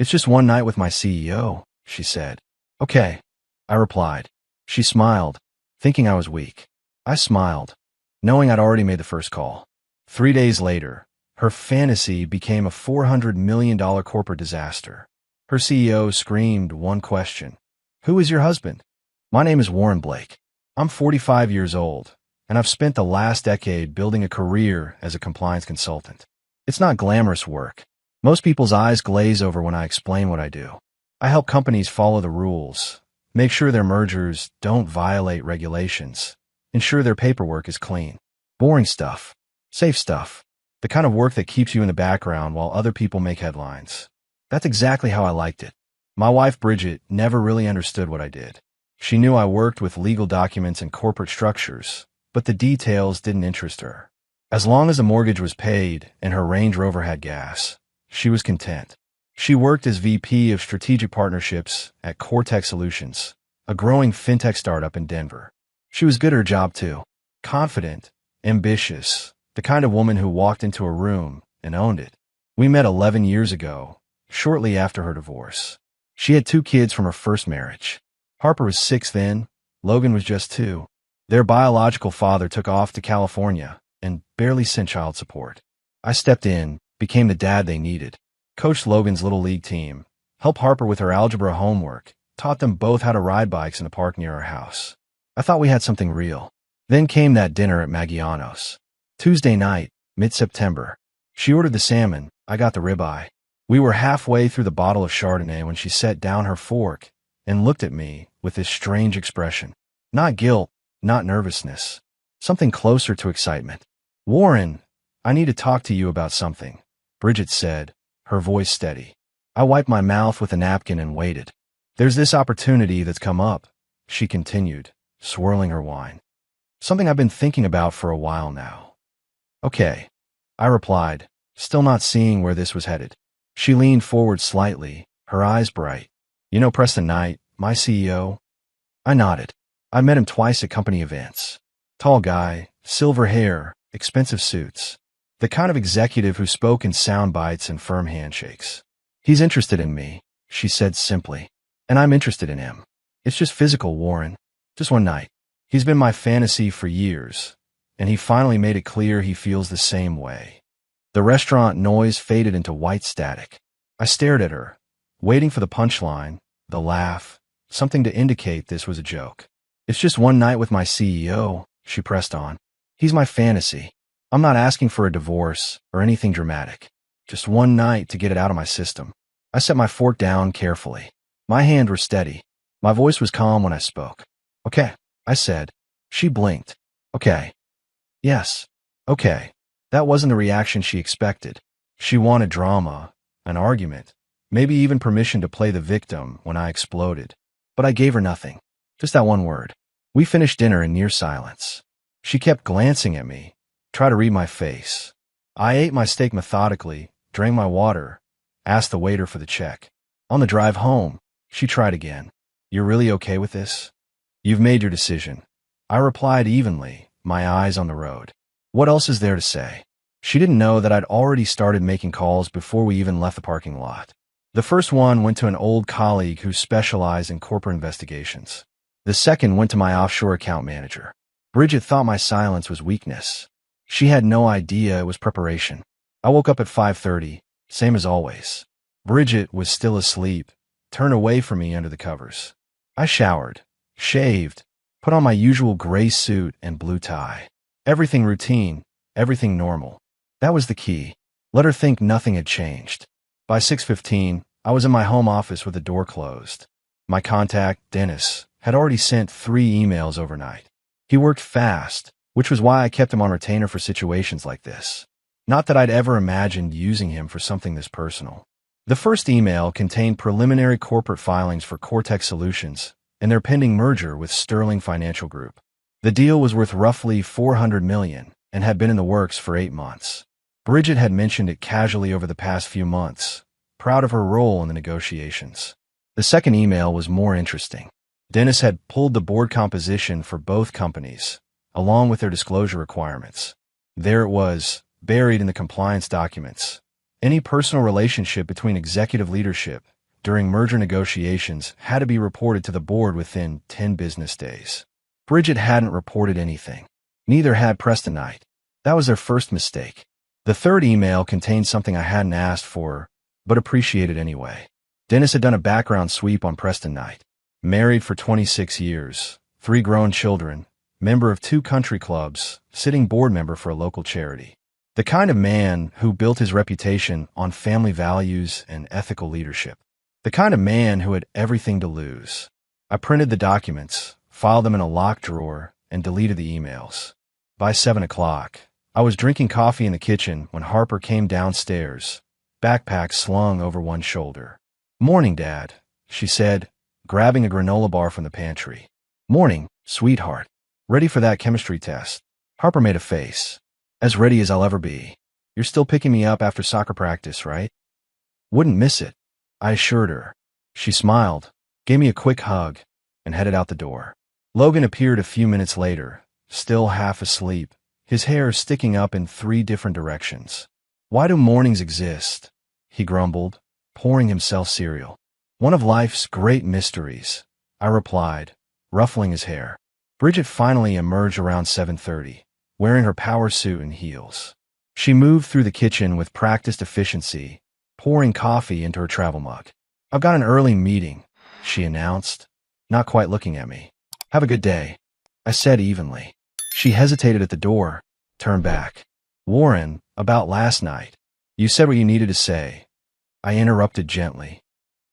It's just one night with my CEO, she said. Okay, I replied. She smiled, thinking I was weak. I smiled, knowing I'd already made the first call. 3 days later, her fantasy became a $400 million corporate disaster. Her CEO screamed one question. Who is your husband? My name is Warren Blake. I'm 45 years old, and I've spent the last decade building a career as a compliance consultant. It's not glamorous work. Most people's eyes glaze over when I explain what I do. I help companies follow the rules, make sure their mergers don't violate regulations, ensure their paperwork is clean. Boring stuff. Safe stuff. The kind of work that keeps you in the background while other people make headlines. That's exactly how I liked it. My wife, Bridget, never really understood what I did. She knew I worked with legal documents and corporate structures, but the details didn't interest her. As long as the mortgage was paid and her Range Rover had gas, she was content. She worked as VP of Strategic Partnerships at Cortex Solutions, a growing fintech startup in Denver. She was good at her job too. Confident, ambitious, the kind of woman who walked into a room and owned it. We met 11 years ago, shortly after her divorce. She had 2 kids from her first marriage. Harper was 6 then, Logan was just 2. Their biological father took off to California and barely sent child support. I stepped in, became the dad they needed, coached Logan's little league team, helped Harper with her algebra homework, taught them both how to ride bikes in the park near our house. I thought we had something real. Then came that dinner at Maggiano's. Tuesday night, mid-September. She ordered the salmon, I got the ribeye. We were halfway through the bottle of Chardonnay when she set down her fork and looked at me with this strange expression. Not guilt, not nervousness. Something closer to excitement. Warren, I need to talk to you about something, Bridget said, her voice steady. I wiped my mouth with a napkin and waited. There's this opportunity that's come up, she continued, swirling her wine. Something I've been thinking about for a while now. Okay, I replied, still not seeing where this was headed. She leaned forward slightly, her eyes bright. You know Preston Knight, my CEO? I nodded. I met him twice at company events. Tall guy, silver hair, expensive suits. The kind of executive who spoke in sound bites and firm handshakes. He's interested in me, she said simply. And I'm interested in him. It's just physical, Warren. Just one night. He's been my fantasy for years, and he finally made it clear he feels the same way. The restaurant noise faded into white static. I stared at her, waiting for the punchline, the laugh, something to indicate this was a joke. It's just one night with my CEO, she pressed on. He's my fantasy. I'm not asking for a divorce or anything dramatic. Just one night to get it out of my system. I set my fork down carefully. My hands were steady. My voice was calm when I spoke. Okay, I said. She blinked. Okay. Yes. Okay. That wasn't the reaction she expected. She wanted drama, an argument, maybe even permission to play the victim when I exploded. But I gave her nothing. Just that one word. We finished dinner in near silence. She kept glancing at me, tried to read my face. I ate my steak methodically, drank my water, asked the waiter for the check. On the drive home, she tried again. You're really okay with this? You've made your decision. I replied evenly, my eyes on the road. What else is there to say? She didn't know that I'd already started making calls before we even left the parking lot. The first one went to an old colleague who specialized in corporate investigations. The second went to my offshore account manager. Bridget thought my silence was weakness. She had no idea it was preparation. I woke up at 5:30, same as always. Bridget was still asleep, turned away from me under the covers. I showered, shaved, put on my usual gray suit and blue tie. Everything routine, everything normal. That was the key. Let her think nothing had changed. By 6:15, I was in my home office with the door closed. My contact, Dennis, had already sent 3 emails overnight. He worked fast, which was why I kept him on retainer for situations like this. Not that I'd ever imagined using him for something this personal. The first email contained preliminary corporate filings for Cortex Solutions and their pending merger with Sterling Financial Group. The deal was worth roughly $400 million and had been in the works for 8 months. Bridget had mentioned it casually over the past few months, proud of her role in the negotiations. The second email was more interesting. Dennis had pulled the board composition for both companies, along with their disclosure requirements. There it was, buried in the compliance documents. Any personal relationship between executive leadership during merger negotiations had to be reported to the board within 10 business days. Bridget hadn't reported anything. Neither had Preston Knight. That was their first mistake. The third email contained something I hadn't asked for, but appreciated anyway. Dennis had done a background sweep on Preston Knight. Married for 26 years, 3 grown children, member of 2 country clubs, sitting board member for a local charity. The kind of man who built his reputation on family values and ethical leadership. The kind of man who had everything to lose. I printed the documents, filed them in a locked drawer, and deleted the emails. By 7 o'clock, I was drinking coffee in the kitchen when Harper came downstairs, backpack slung over one shoulder. "Morning, Dad," she said, grabbing a granola bar from the pantry. "Morning, sweetheart. Ready for that chemistry test?" Harper made a face. "As ready as I'll ever be. You're still picking me up after soccer practice, right?" "Wouldn't miss it," I assured her. She smiled, gave me a quick hug, and headed out the door. Logan appeared a few minutes later, still half asleep, his hair sticking up in 3 different directions. "Why do mornings exist?" he grumbled, pouring himself cereal. "One of life's great mysteries," I replied, ruffling his hair. Bridget finally emerged around 7:30, wearing her power suit and heels. She moved through the kitchen with practiced efficiency, pouring coffee into her travel mug. "I've got an early meeting," she announced, not quite looking at me. "Have a good day," I said evenly. She hesitated at the door, turned back. "Warren, about last night. You said what you needed to say." I interrupted gently.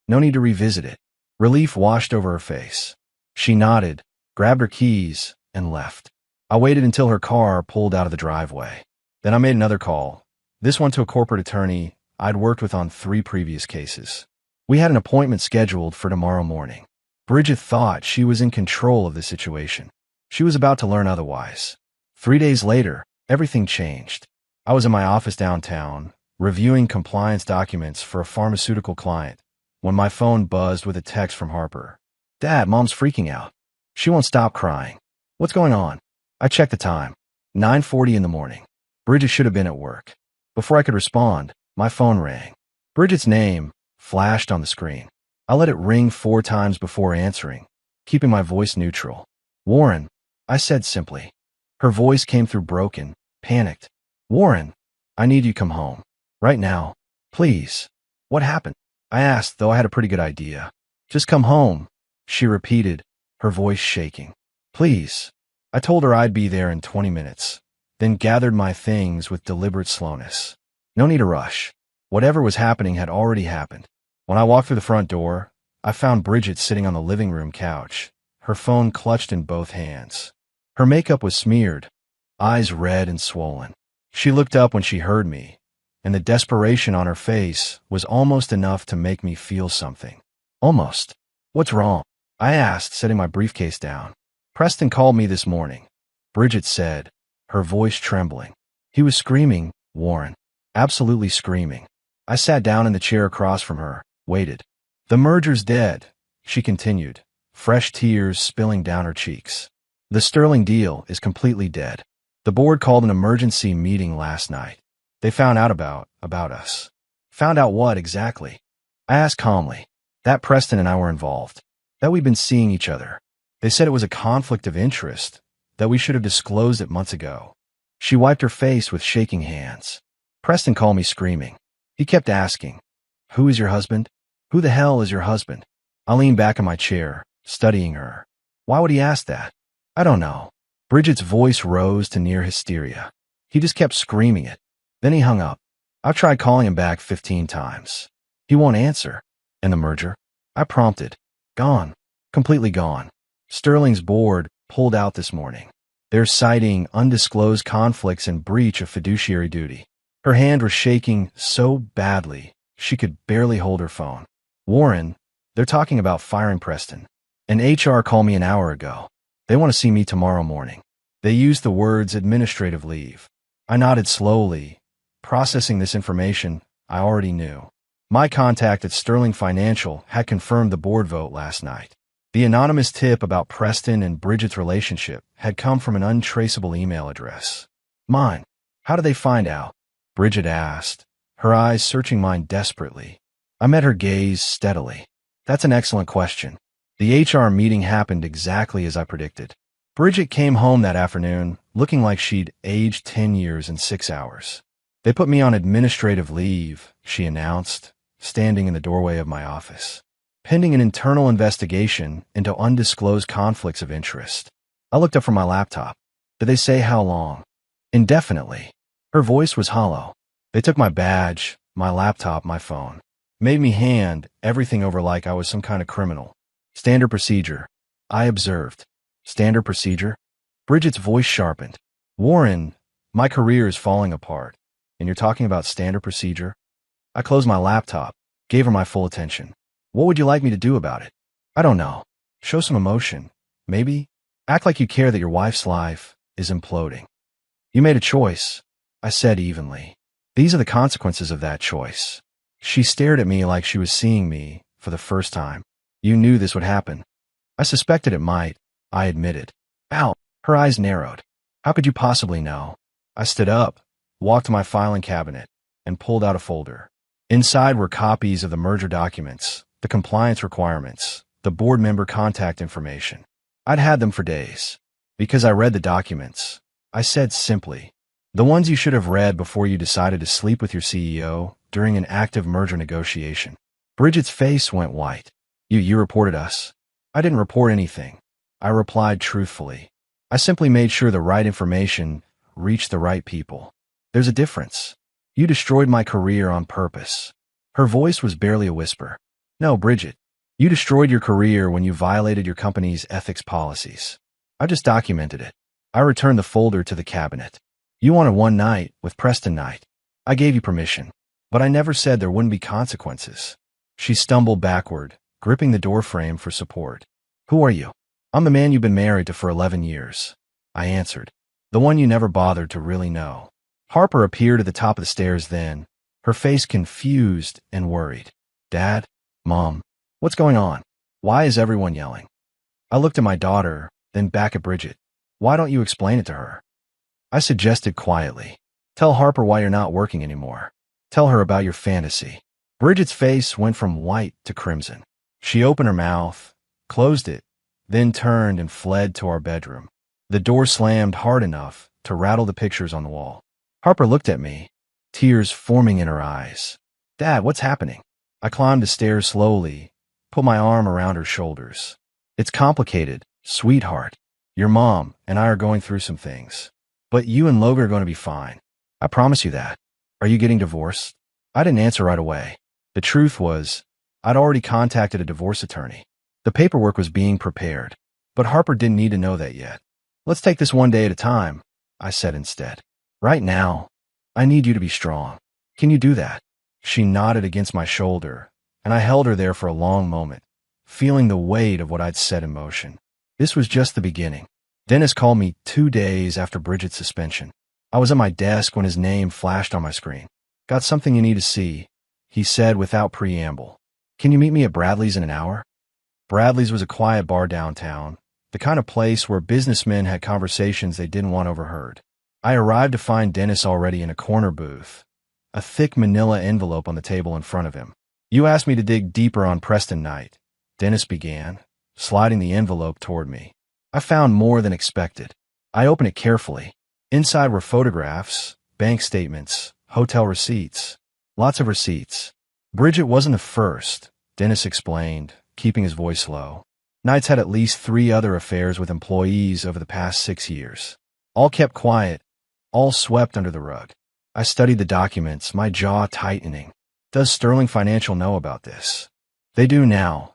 "No need to revisit it." Relief washed over her face. She nodded, grabbed her keys, and left. I waited until her car pulled out of the driveway. Then I made another call, this one to a corporate attorney I'd worked with on 3 previous cases. We had an appointment scheduled for tomorrow morning. Bridget thought she was in control of the situation. She was about to learn otherwise. 3 days later, everything changed. I was in my office downtown, reviewing compliance documents for a pharmaceutical client, when my phone buzzed with a text from Harper. "Dad, Mom's freaking out. She won't stop crying. What's going on?" I checked the time. 9:40 in the morning. Bridget should have been at work. Before I could respond, my phone rang. Bridget's name flashed on the screen. I let it ring 4 times before answering, keeping my voice neutral. "Warren," I said simply. Her voice came through broken, panicked. "Warren, I need you to come home. Right now. Please." "What happened?" I asked, though I had a pretty good idea. "Just come home," she repeated, her voice shaking. "Please." I told her I'd be there in 20 minutes, then gathered my things with deliberate slowness. No need to rush. Whatever was happening had already happened. When I walked through the front door, I found Bridget sitting on the living room couch, her phone clutched in both hands. Her makeup was smeared, eyes red and swollen. She looked up when she heard me, and the desperation on her face was almost enough to make me feel something. Almost. "What's wrong?" I asked, setting my briefcase down. "Preston called me this morning," Bridget said, her voice trembling. "He was screaming, Warren. Absolutely screaming." I sat down in the chair across from her, waited. "The merger's dead," she continued, fresh tears spilling down her cheeks. "The Sterling deal is completely dead. The board called an emergency meeting last night. They found out about us." "Found out what exactly?" I asked calmly. "That Preston and I were involved. That we'd been seeing each other. They said it was a conflict of interest, that we should have disclosed it months ago." She wiped her face with shaking hands. "Preston called me screaming. He kept asking, 'Who is your husband? Who the hell is your husband?'" I leaned back in my chair, studying her. "Why would he ask that?" "I don't know." Bridget's voice rose to near hysteria. "He just kept screaming it. Then he hung up. I've tried calling him back 15 times. He won't answer." "And the merger?" I prompted. "Gone. Completely gone. Sterling's board pulled out this morning. They're citing undisclosed conflicts and breach of fiduciary duty." Her hand was shaking so badly she could barely hold her phone. "Warren, they're talking about firing Preston. An HR called me an hour ago. They want to see me tomorrow morning. They used the words administrative leave." I nodded slowly, processing this information I already knew. My contact at Sterling Financial had confirmed the board vote last night. The anonymous tip about Preston and Bridget's relationship had come from an untraceable email address. "Mine. How did they find out?" Bridget asked, her eyes searching mine desperately. I met her gaze steadily. That's an excellent question. The HR meeting happened exactly as I predicted. Bridget came home that afternoon looking like she'd aged 10 years in 6 hours. They put me on administrative leave, she announced, standing in the doorway of my office, pending an internal investigation into undisclosed conflicts of interest. I looked up from my laptop. Did they say how long? Indefinitely. Her voice was hollow. They took my badge, my laptop, my phone. Made me hand everything over like I was some kind of criminal. Standard procedure, I observed. Standard procedure? Bridget's voice sharpened. Warren, my career is falling apart, and you're talking about standard procedure? I closed my laptop, gave her my full attention. What would you like me to do about it? I don't know. Show some emotion. Maybe? Act like you care that your wife's life is imploding. You made a choice, I said evenly. These are the consequences of that choice. She stared at me like she was seeing me for the first time. You knew this would happen. I suspected it might, I admitted. Ow, her eyes narrowed. How could you possibly know? I stood up, walked to my filing cabinet, and pulled out a folder. Inside were copies of the merger documents, the compliance requirements, the board member contact information. I'd had them for days. Because I read the documents, I said simply, the ones you should have read before you decided to sleep with your CEO during an active merger negotiation. Bridget's face went white. You reported us. I didn't report anything. I replied truthfully. I simply made sure the right information reached the right people. There's a difference. You destroyed my career on purpose. Her voice was barely a whisper. No, Bridget. You destroyed your career when you violated your company's ethics policies. I just documented it. I returned the folder to the cabinet. You wanted one night with Preston Knight. I gave you permission, but I never said there wouldn't be consequences. She stumbled backward, gripping the doorframe for support. Who are you? I'm the man you've been married to for 11 years. I answered. The one you never bothered to really know. Harper appeared at the top of the stairs then, her face confused and worried. Dad? Mom? What's going on? Why is everyone yelling? I looked at my daughter, then back at Bridget. Why don't you explain it to her? I suggested quietly. Tell Harper why you're not working anymore. Tell her about your fantasy. Bridget's face went from white to crimson. She opened her mouth, closed it, then turned and fled to our bedroom. The door slammed hard enough to rattle the pictures on the wall. Harper looked at me, tears forming in her eyes. Dad, what's happening? I climbed the stairs slowly, put my arm around her shoulders. It's complicated, sweetheart. Your mom and I are going through some things. But you and Logan are going to be fine. I promise you that. Are you getting divorced? I didn't answer right away. The truth was, I'd already contacted a divorce attorney. The paperwork was being prepared, but Harper didn't need to know that yet. Let's take this one day at a time, I said instead. Right now, I need you to be strong. Can you do that? She nodded against my shoulder, and I held her there for a long moment, feeling the weight of what I'd set in motion. This was just the beginning. Dennis called me 2 days after Bridget's suspension. I was at my desk when his name flashed on my screen. Got something you need to see, he said without preamble. Can you meet me at Bradley's in an hour? Bradley's was a quiet bar downtown, the kind of place where businessmen had conversations they didn't want overheard. I arrived to find Dennis already in a corner booth, a thick manila envelope on the table in front of him. You asked me to dig deeper on Preston Knight, Dennis began, sliding the envelope toward me. I found more than expected. I opened it carefully. Inside were photographs, bank statements, hotel receipts. Lots of receipts. Bridget wasn't the first, Dennis explained, keeping his voice low. Knight's had at least 3 other affairs with employees over the past 6 years. All kept quiet, all swept under the rug. I studied the documents, my jaw tightening. Does Sterling Financial know about this? They do now,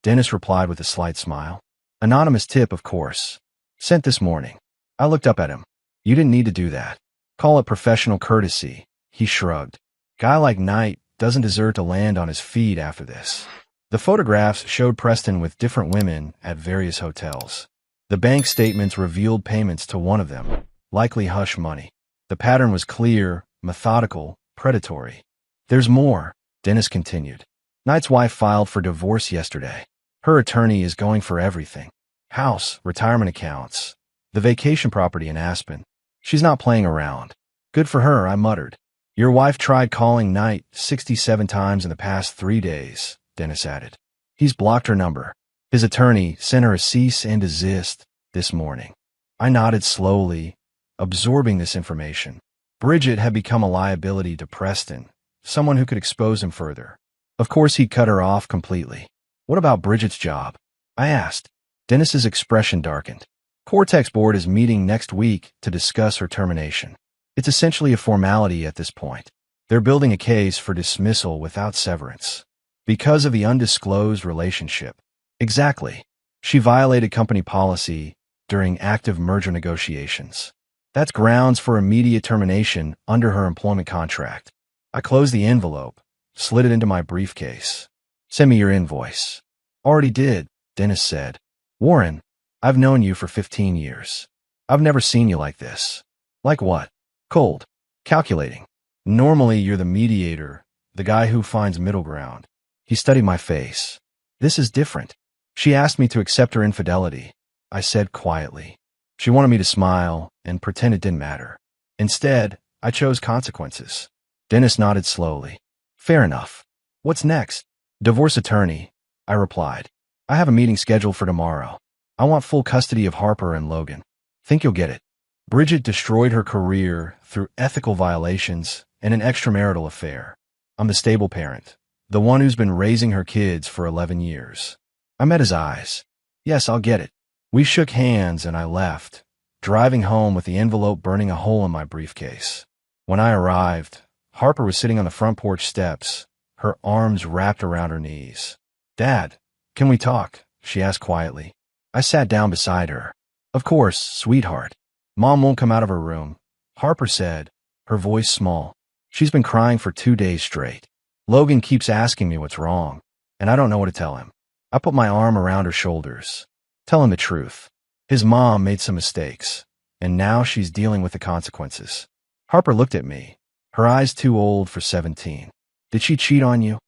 Dennis replied with a slight smile. Anonymous tip, of course. Sent this morning. I looked up at him. You didn't need to do that. Call it professional courtesy, he shrugged. Guy like Knight doesn't deserve to land on his feet after this. The photographs showed Preston with different women at various hotels. The bank statements revealed payments to one of them, likely hush money. The pattern was clear, methodical, predatory. There's more, Dennis continued. Knight's wife filed for divorce yesterday. Her attorney is going for everything. House, retirement accounts, the vacation property in Aspen. She's not playing around. Good for her, I muttered. Your wife tried calling Knight 67 times in the past 3 days, Dennis added. He's blocked her number. His attorney sent her a cease and desist this morning. I nodded slowly, absorbing this information. Bridget had become a liability to Preston, someone who could expose him further. Of course, he'd cut her off completely. What about Bridget's job? I asked. Dennis's expression darkened. Cortex Board is meeting next week to discuss her termination. It's essentially a formality at this point. They're building a case for dismissal without severance. Because of the undisclosed relationship. Exactly. She violated company policy during active merger negotiations. That's grounds for immediate termination under her employment contract. I closed the envelope, slid it into my briefcase. Send me your invoice. Already did, Dennis said. Warren, I've known you for 15 years. I've never seen you like this. Like what? Cold. Calculating. Normally you're the mediator, the guy who finds middle ground. He studied my face. This is different. She asked me to accept her infidelity. I said quietly. She wanted me to smile and pretend it didn't matter. Instead, I chose consequences. Dennis nodded slowly. Fair enough. What's next? Divorce attorney, I replied. I have a meeting scheduled for tomorrow. I want full custody of Harper and Logan. Think you'll get it. Bridget destroyed her career through ethical violations and an extramarital affair. I'm the stable parent, the one who's been raising her kids for 11 years. I met his eyes. Yes, I'll get it. We shook hands and I left, driving home with the envelope burning a hole in my briefcase. When I arrived, Harper was sitting on the front porch steps, her arms wrapped around her knees. Dad, can we talk? She asked quietly. I sat down beside her. Of course, sweetheart. Mom won't come out of her room, Harper said, her voice small. She's been crying for 2 days straight. Logan keeps asking me what's wrong, and I don't know what to tell him. I put my arm around her shoulders. Tell him the truth. His mom made some mistakes, and now she's dealing with the consequences. Harper looked at me, her eyes too old for 17. Did she cheat on you?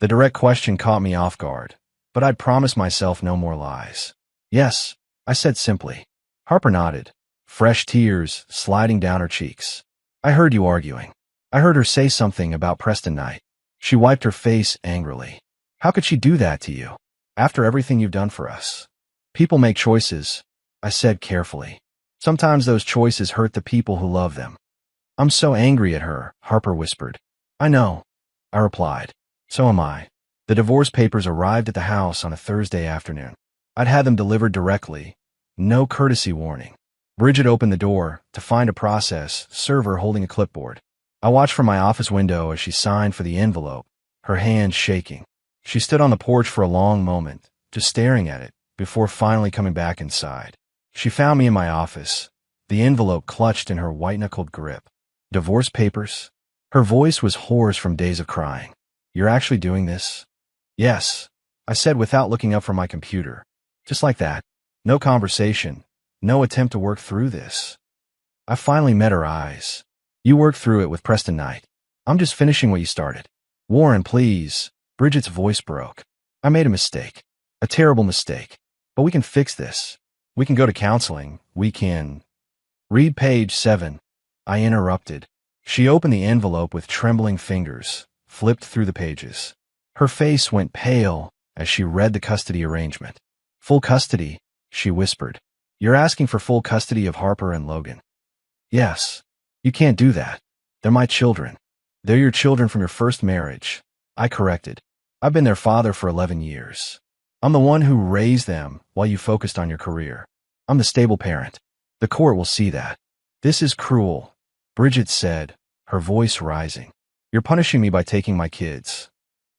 The direct question caught me off guard, but I'd promised myself no more lies. Yes, I said simply. Harper nodded, fresh tears sliding down her cheeks. I heard you arguing. I heard her say something about Preston Knight. She wiped her face angrily. How could she do that to you? After everything you've done for us. People make choices, I said carefully. Sometimes those choices hurt the people who love them. I'm so angry at her, Harper whispered. I know, I replied. So am I. The divorce papers arrived at the house on a Thursday afternoon. I'd had them delivered directly. No courtesy warning. Bridget opened the door to find a process server holding a clipboard. I watched from my office window as she signed for the envelope, her hands shaking. She stood on the porch for a long moment, just staring at it, before finally coming back inside. She found me in my office, the envelope clutched in her white-knuckled grip. Divorce papers? Her voice was hoarse from days of crying. You're actually doing this? Yes, I said without looking up from my computer. Just like that. No conversation. No attempt to work through this. I finally met her eyes. You worked through it with Preston Knight. I'm just finishing what you started. Warren, please. Bridget's voice broke. I made a mistake. A terrible mistake. But we can fix this. We can go to counseling. We can... Read page 7. I interrupted. She opened the envelope with trembling fingers, flipped through the pages. Her face went pale as she read the custody arrangement. Full custody, she whispered. You're asking for full custody of Harper and Logan. Yes. You can't do that. They're my children. They're your children from your first marriage. I corrected. I've been their father for 11 years. I'm the one who raised them while you focused on your career. I'm the stable parent. The court will see that. This is cruel, Bridget said, her voice rising. You're punishing me by taking my kids.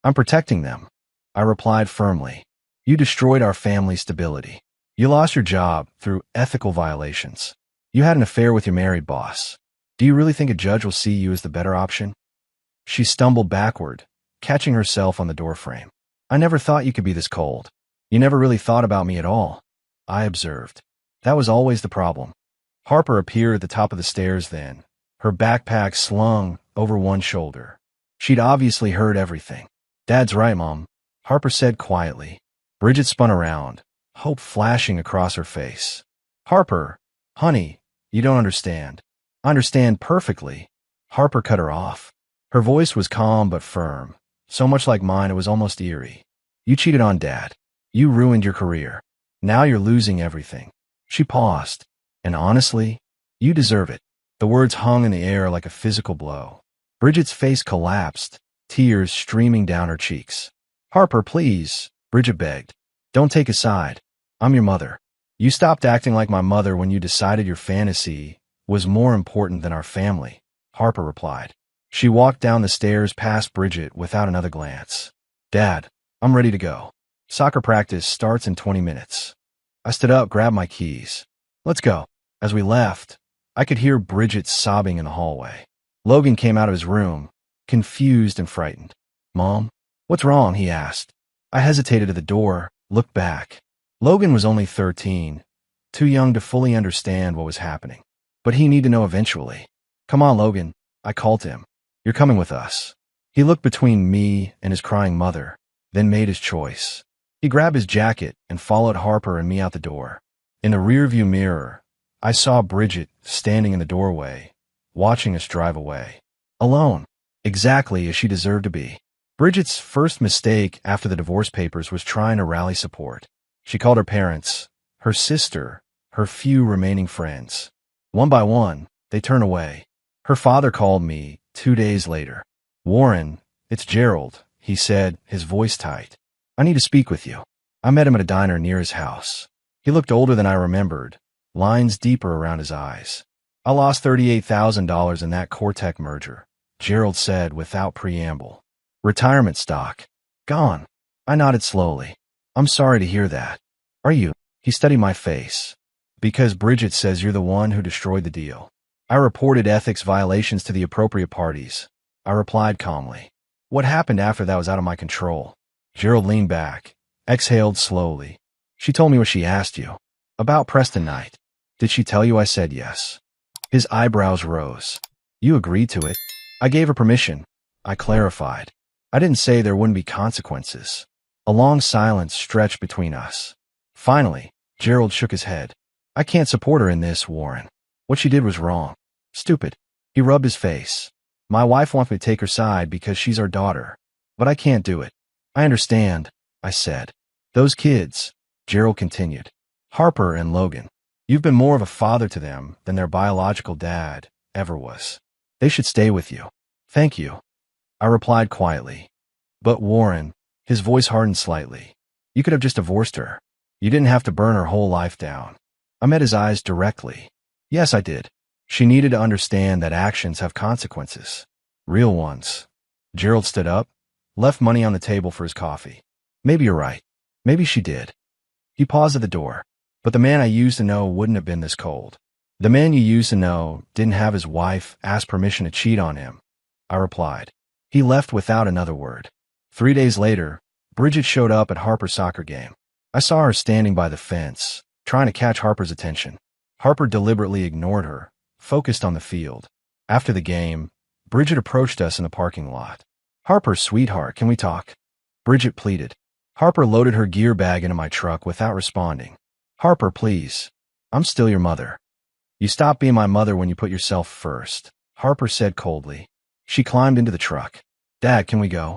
I'm protecting them. I replied firmly. You destroyed our family stability. You lost your job through ethical violations. You had an affair with your married boss. Do you really think a judge will see you as the better option? She stumbled backward, catching herself on the doorframe. I never thought you could be this cold. You never really thought about me at all, I observed. That was always the problem. Harper appeared at the top of the stairs then, her backpack slung over one shoulder. She'd obviously heard everything. Dad's right, Mom, Harper said quietly. Bridget spun around, hope flashing across her face. Harper, honey, you don't understand. I understand perfectly, Harper cut her off. Her voice was calm but firm, so much like mine it was almost eerie. You cheated on Dad. You ruined your career. Now you're losing everything. She paused. And honestly, you deserve it. The words hung in the air like a physical blow. Bridget's face collapsed, tears streaming down her cheeks. Harper, please, Bridget begged. Don't take a side. I'm your mother. You stopped acting like my mother when you decided your fantasy was more important than our family, Harper replied. She walked down the stairs past Bridget without another glance. Dad, I'm ready to go. Soccer practice starts in 20 minutes. I stood up, grabbed my keys. Let's go. As we left, I could hear Bridget sobbing in the hallway. Logan came out of his room, confused and frightened. Mom, what's wrong? He asked. I hesitated at the door, looked back. Logan was only 13, too young to fully understand what was happening. But he needed to know eventually. Come on, Logan, I called him. You're coming with us. He looked between me and his crying mother, then made his choice. He grabbed his jacket and followed Harper and me out the door. In the rearview mirror, I saw Bridget standing in the doorway, watching us drive away. Alone, exactly as she deserved to be. Bridget's first mistake after the divorce papers was trying to rally support. She called her parents, her sister, her few remaining friends. One by one, they turned away. Her father called me 2 days later. Warren, it's Gerald, he said, his voice tight. I need to speak with you. I met him at a diner near his house. He looked older than I remembered, lines deeper around his eyes. I lost $38,000 in that Cortec merger, Gerald said without preamble. Retirement stock. Gone. I nodded slowly. I'm sorry to hear that. Are you? He studied my face. Because Bridget says you're the one who destroyed the deal. I reported ethics violations to the appropriate parties. I replied calmly. What happened after that was out of my control. Gerald leaned back, exhaled slowly. She told me what she asked you. About Preston Knight. Did she tell you I said yes? His eyebrows rose. You agreed to it. I gave her permission. I clarified. I didn't say there wouldn't be consequences. A long silence stretched between us. Finally, Gerald shook his head. I can't support her in this, Warren. What she did was wrong. Stupid. He rubbed his face. My wife wants me to take her side because she's our daughter. But I can't do it. I understand, I said. Those kids, Gerald continued. Harper and Logan. You've been more of a father to them than their biological dad ever was. They should stay with you. Thank you. I replied quietly. But Warren, his voice hardened slightly. You could have just divorced her. You didn't have to burn her whole life down. I met his eyes directly. Yes, I did. She needed to understand that actions have consequences. Real ones. Gerald stood up, left money on the table for his coffee. Maybe you're right. Maybe she did. He paused at the door. But the man I used to know wouldn't have been this cold. The man you used to know didn't have his wife ask permission to cheat on him, I replied. He left without another word. 3 days later, Bridget showed up at Harper's soccer game. I saw her standing by the fence, trying to catch Harper's attention. Harper deliberately ignored her, focused on the field. After the game, Bridget approached us in the parking lot. Harper, sweetheart, can we talk? Bridget pleaded. Harper loaded her gear bag into my truck without responding. Harper, please. I'm still your mother. You stopped being my mother when you put yourself first, Harper said coldly. She climbed into the truck. Dad, can we go?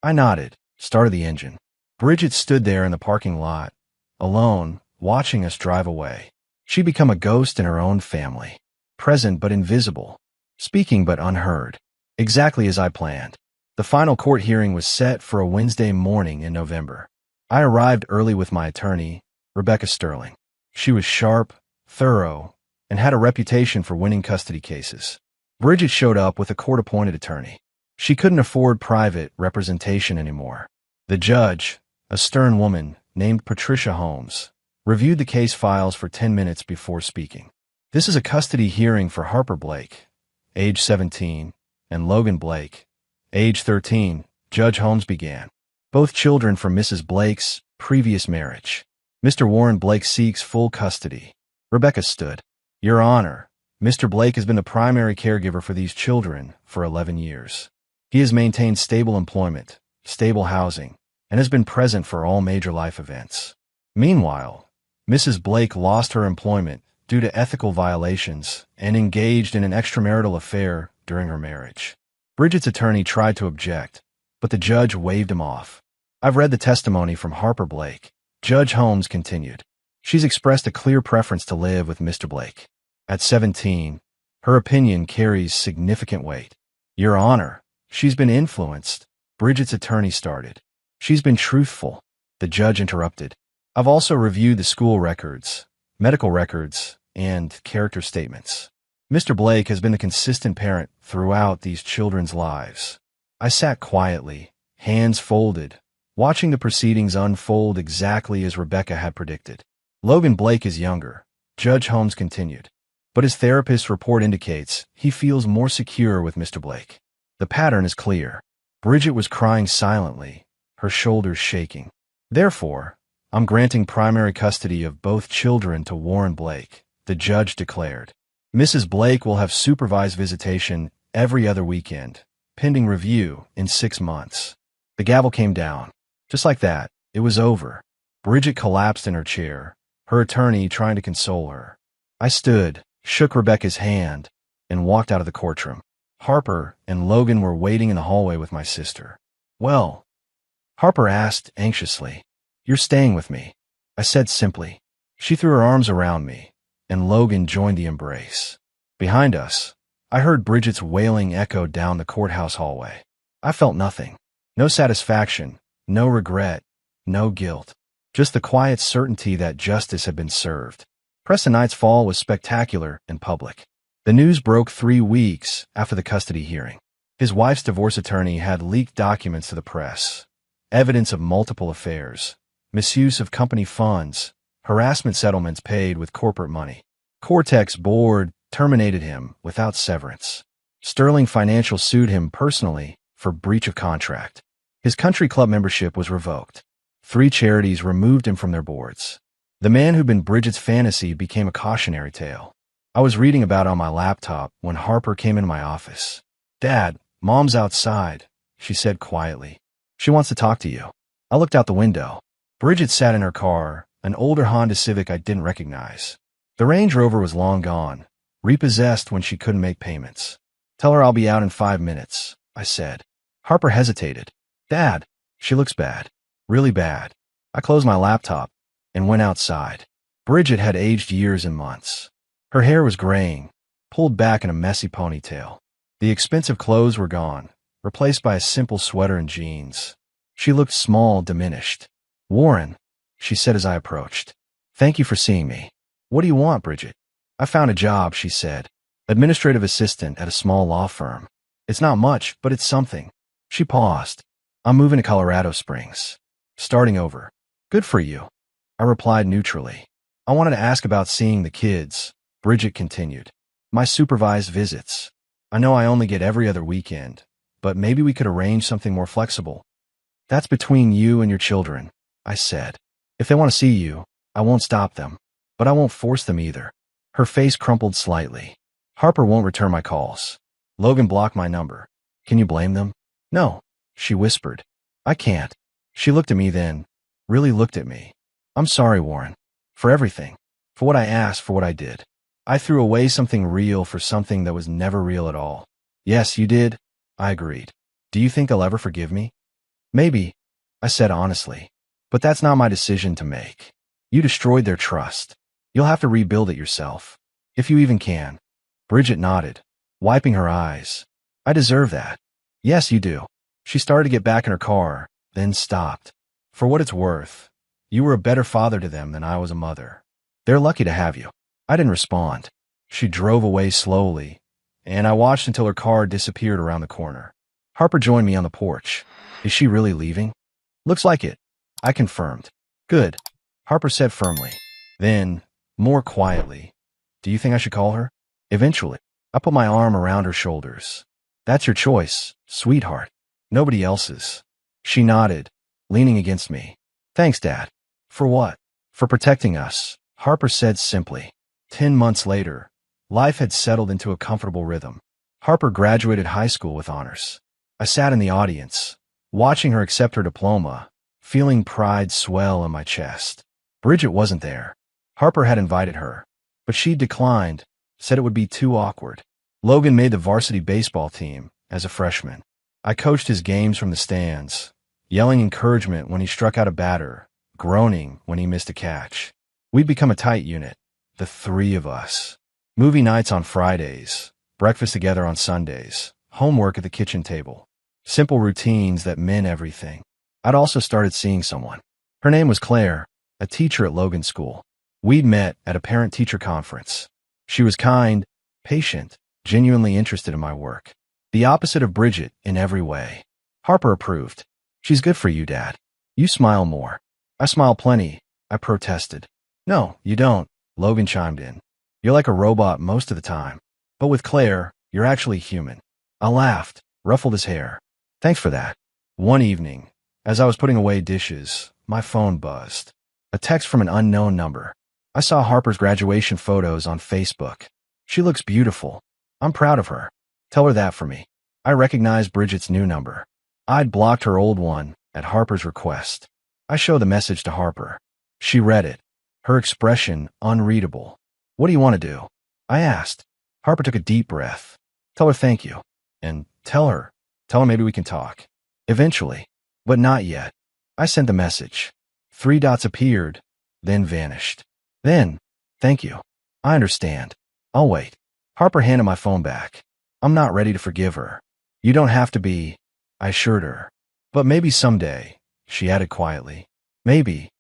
I nodded, started the engine. Bridget stood there in the parking lot, alone, watching us drive away. She'd become a ghost in her own family. Present but invisible. Speaking but unheard. Exactly as I planned. The final court hearing was set for a Wednesday morning in November. I arrived early with my attorney, Rebecca Sterling. She was sharp, thorough, and had a reputation for winning custody cases. Bridget showed up with a court-appointed attorney. She couldn't afford private representation anymore. The judge, a stern woman named Patricia Holmes, reviewed the case files for 10 minutes before speaking. This is a custody hearing for Harper Blake, age 17, and Logan Blake, age 13, Judge Holmes began. Both children from Mrs. Blake's previous marriage. Mr. Warren Blake seeks full custody. Rebecca stood. Your Honor, Mr. Blake has been the primary caregiver for these children for 11 years. He has maintained stable employment, stable housing, and has been present for all major life events. Meanwhile, Mrs. Blake lost her employment due to ethical violations and engaged in an extramarital affair during her marriage. Bridget's attorney tried to object, but the judge waved him off. I've read the testimony from Harper Blake. Judge Holmes continued. She's expressed a clear preference to live with Mr. Blake. At 17, her opinion carries significant weight. Your Honor, she's been influenced. Bridget's attorney started. She's been truthful. The judge interrupted. I've also reviewed the school records, medical records, and character statements. Mr. Blake has been the consistent parent throughout these children's lives. I sat quietly, hands folded, watching the proceedings unfold exactly as Rebecca had predicted. Logan Blake is younger, Judge Holmes continued, but his therapist's report indicates he feels more secure with Mr. Blake. The pattern is clear. Bridget was crying silently, her shoulders shaking. Therefore, I'm granting primary custody of both children to Warren Blake, the judge declared. Mrs. Blake will have supervised visitation every other weekend, pending review in 6 months. The gavel came down. Just like that, it was over. Bridget collapsed in her chair, her attorney trying to console her. I stood, shook Rebecca's hand, and walked out of the courtroom. Harper and Logan were waiting in the hallway with my sister. Well, Harper asked anxiously. You're staying with me, I said simply. She threw her arms around me, and Logan joined the embrace. Behind us, I heard Bridget's wailing echo down the courthouse hallway. I felt nothing. No satisfaction, no regret, no guilt. Just the quiet certainty that justice had been served. Preston Knight's fall was spectacular and public. The news broke 3 weeks after the custody hearing. His wife's divorce attorney had leaked documents to the press, evidence of multiple affairs, misuse of company funds, harassment settlements paid with corporate money. Cortex board terminated him without severance. Sterling Financial sued him personally for breach of contract. His country club membership was revoked. 3 charities removed him from their boards. The man who'd been Bridget's fantasy became a cautionary tale. I was reading about it on my laptop when Harper came into my office. Dad, Mom's outside, she said quietly. She wants to talk to you. I looked out the window. Bridget sat in her car, an older Honda Civic I didn't recognize. The Range Rover was long gone, repossessed when she couldn't make payments. Tell her I'll be out in 5 minutes, I said. Harper hesitated. Dad, she looks bad. Really bad. I closed my laptop and went outside. Bridget had aged years and months. Her hair was graying, pulled back in a messy ponytail. The expensive clothes were gone, replaced by a simple sweater and jeans. She looked small, diminished. Warren, she said as I approached. Thank you for seeing me. What do you want, Bridget? I found a job, she said. Administrative assistant at a small law firm. It's not much, but it's something. She paused. I'm moving to Colorado Springs. Starting over. Good for you. I replied neutrally. I wanted to ask about seeing the kids, Bridget continued. My supervised visits. I know I only get every other weekend, but maybe we could arrange something more flexible. That's between you and your children, I said. If they want to see you, I won't stop them, but I won't force them either. Her face crumpled slightly. Harper won't return my calls. Logan blocked my number. Can you blame them? No, she whispered. I can't. She looked at me then, really looked at me. I'm sorry, Warren. For everything. For what I asked, for what I did. I threw away something real for something that was never real at all. Yes, you did. I agreed. Do you think they'll ever forgive me? Maybe, I said honestly. But that's not my decision to make. You destroyed their trust. You'll have to rebuild it yourself. If you even can. Bridget nodded, wiping her eyes. I deserve that. Yes, you do. She started to get back in her car, then stopped. For what it's worth, you were a better father to them than I was a mother. They're lucky to have you. I didn't respond. She drove away slowly, and I watched until her car disappeared around the corner. Harper joined me on the porch. Is she really leaving? Looks like it, I confirmed. Good, Harper said firmly. Then, more quietly, do you think I should call her? Eventually, I put my arm around her shoulders. That's your choice, sweetheart. Nobody else's. She nodded, leaning against me. Thanks, Dad. For what? For protecting us, Harper said simply. 10 months later, life had settled into a comfortable rhythm. Harper graduated high school with honors. I sat in the audience, watching her accept her diploma, feeling pride swell in my chest. Bridget wasn't there. Harper had invited her, but she declined, said it would be too awkward. Logan made the varsity baseball team as a freshman. I coached his games from the stands, yelling encouragement when he struck out a batter, groaning when he missed a catch. We'd become a tight unit, the three of us. Movie nights on Fridays, breakfast together on Sundays, homework at the kitchen table. Simple routines that meant everything. I'd also started seeing someone. Her name was Claire, a teacher at Logan's school. We'd met at a parent-teacher conference. She was kind, patient, genuinely interested in my work. The opposite of Bridget in every way. Harper approved. She's good for you, Dad. You smile more. I smile plenty, I protested. No, you don't, Logan chimed in. You're like a robot most of the time. But with Claire, you're actually human. I laughed, ruffled his hair. Thanks for that. One evening, as I was putting away dishes, my phone buzzed. A text from an unknown number. I saw Harper's graduation photos on Facebook. She looks beautiful. I'm proud of her. Tell her that for me. I recognized Bridget's new number. I'd blocked her old one at Harper's request. I showed the message to Harper. She read it. Her expression unreadable. What do you want to do? I asked. Harper took a deep breath. Tell her thank you. And tell her maybe we can talk. Eventually. But not yet. I sent the message. 3 dots appeared, then vanished. Then, thank you. I understand. I'll wait. Harper handed my phone back. I'm not ready to forgive her. You don't have to be, I assured her. But maybe someday, she added quietly. Maybe,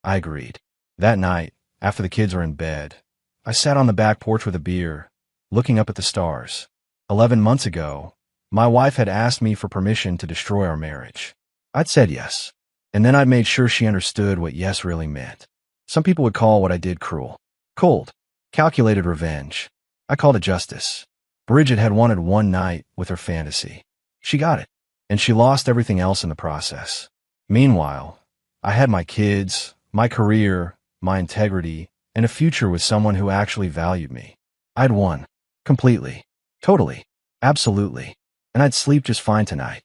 I agreed. That night, after the kids were in bed, I sat on the back porch with a beer, looking up at the stars. 11 months ago, my wife had asked me for permission to destroy our marriage. I'd said yes, and then I'd made sure she understood what yes really meant. Some people would call what I did cruel, cold, calculated revenge. I called it justice. Bridget had wanted one night with her fantasy. She got it, and she lost everything else in the process. Meanwhile, I had my kids, my career, my integrity, and a future with someone who actually valued me. I'd won. Completely. Totally. Absolutely. And I'd sleep just fine tonight.